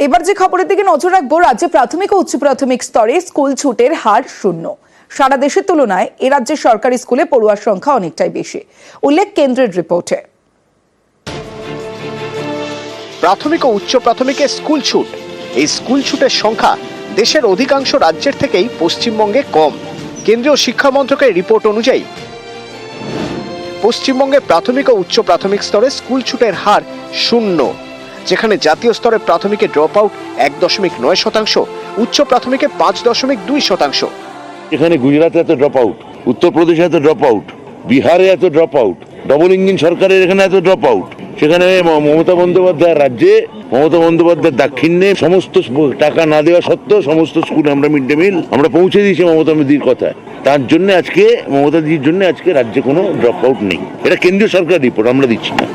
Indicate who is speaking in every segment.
Speaker 1: এবার যে খবরের দিকে নজর রাখবো, রাজ্যে প্রাথমিক ও উচ্চ প্রাথমিক স্তরে স্কুল ছুটের হার শূন্য। সারা দেশের তুলনায় এ রাজ্যের সরকারি স্কুলে পড়ুয়ার সংখ্যা অনেকটাই বেশি, উল্লেখ কেন্দ্রের রিপোর্টে।
Speaker 2: প্রাথমিক ও উচ্চ প্রাথমিকের স্কুল ছুট, এই স্কুল ছুটের সংখ্যা দেশের অধিকাংশ রাজ্যের থেকেই পশ্চিমবঙ্গে কম। কেন্দ্রীয় শিক্ষা মন্ত্রকের রিপোর্ট অনুযায়ী পশ্চিমবঙ্গে প্রাথমিক ও উচ্চ প্রাথমিক স্তরে স্কুল ছুটের হার শূন্য, যেখানে জাতীয় স্তরে প্রাথমিকে ড্রপ আউট 1.9%, উচ্চ প্রাথমিকে 5.2%।
Speaker 3: এখানে গুজরাটে এত ড্রপ আউট, উত্তরপ্রদেশে এত ড্রপ আউট, বিহারে এত ড্রপ আউট, ডবল ইঞ্জিন সরকারের এখানে এত ড্রপ আউট। সেখানে মমতা বন্দ্যোপাধ্যায়ের রাজ্যে, মমতা বন্দ্যোপাধ্যায়ের দাক্ষিণ্যে সমস্ত টাকা না দেওয়া সত্ত্বেও সমস্ত স্কুলে আমরা মিড ডে মিল আমরা পৌঁছে দিয়েছি মমতা দিদির কথায়। তার জন্য আজকে মমতা দিদির জন্য আজকে রাজ্যে কোনো ড্রপ আউট নেই। এটা কেন্দ্রীয় সরকার রিপোর্ট, আমরা দিচ্ছি না।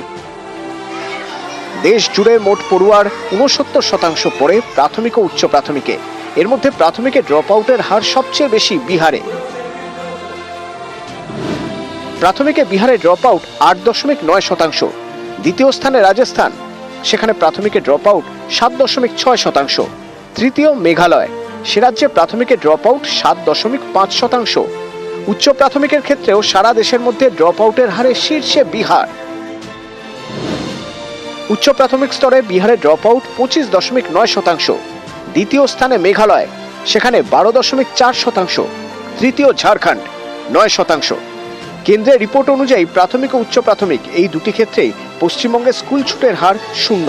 Speaker 2: দেশ জুড়ে মোট পড়ুয়ার 69% পড়ে প্রাথমিক ও উচ্চ প্রাথমিকে। এর মধ্যে প্রাথমিকে ড্রপ আউটের হার সবচেয়ে বেশি বিহারে। প্রাথমিকে বিহারে ড্রপ আউট 8.9%। দ্বিতীয় স্থানে রাজস্থান, সেখানে প্রাথমিকে ড্রপ আউট 7.6%। তৃতীয় মেঘালয়, সে রাজ্যে প্রাথমিকে ড্রপ আউট 7.5%। উচ্চ প্রাথমিকের ক্ষেত্রেও সারা দেশের মধ্যে ড্রপ আউটের হারে শীর্ষে বিহার। উচ্চ প্রাথমিক স্তরে বিহারে ড্রপ আউট 25.9%। দ্বিতীয় স্থানে মেঘালয়, সেখানে 12.4%। তৃতীয় ঝাড়খণ্ড, 9%। কেন্দ্রের রিপোর্ট অনুযায়ী প্রাথমিক ও উচ্চ প্রাথমিক এই দুটি ক্ষেত্রেই পশ্চিমবঙ্গে স্কুল ছুটের হার শূন্য।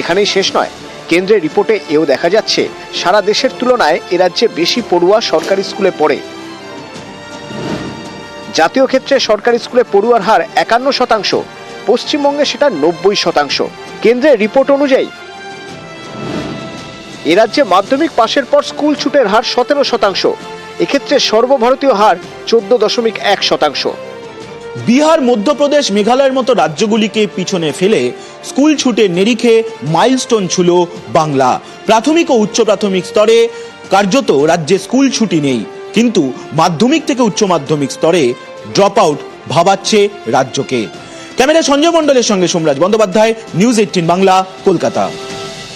Speaker 2: এখানেই শেষ নয়, কেন্দ্রের রিপোর্টে এও দেখা যাচ্ছে সারা দেশের তুলনায় এ রাজ্যে বেশি পড়ুয়া সরকারি স্কুলে পড়ে। জাতীয় ক্ষেত্রে সরকারি স্কুলে পড়ুয়ার হার 51%, পশ্চিমবঙ্গে সেটা 90%। কেন্দ্রের রিপোর্ট অনুযায়ী এ রাজ্যে মাধ্যমিক পাশের পর স্কুল ছুটের হার 17%। এক্ষেত্রে সর্বভারতীয় হার 14.1%।
Speaker 4: বিহার, মধ্যপ্রদেশ, মেঘালয়ের মতো রাজ্যগুলিকে পিছনে ফেলে স্কুল ছুটের নিরিখে মাইলস্টোন ছিল বাংলা। প্রাথমিক ও উচ্চ প্রাথমিক স্তরে কার্যত রাজ্যে স্কুল ছুটি নেই, কিন্তু মাধ্যমিক থেকে উচ্চ মাধ্যমিক স্তরে ড্রপ আউট ভাবাচ্ছে রাজ্যকে। ক্যামেরা সঞ্জয় মণ্ডলের সঙ্গে সোমরাজ বন্দ্যোপাধ্যায়, নিউজ 18 বাংলা, কলকাতা।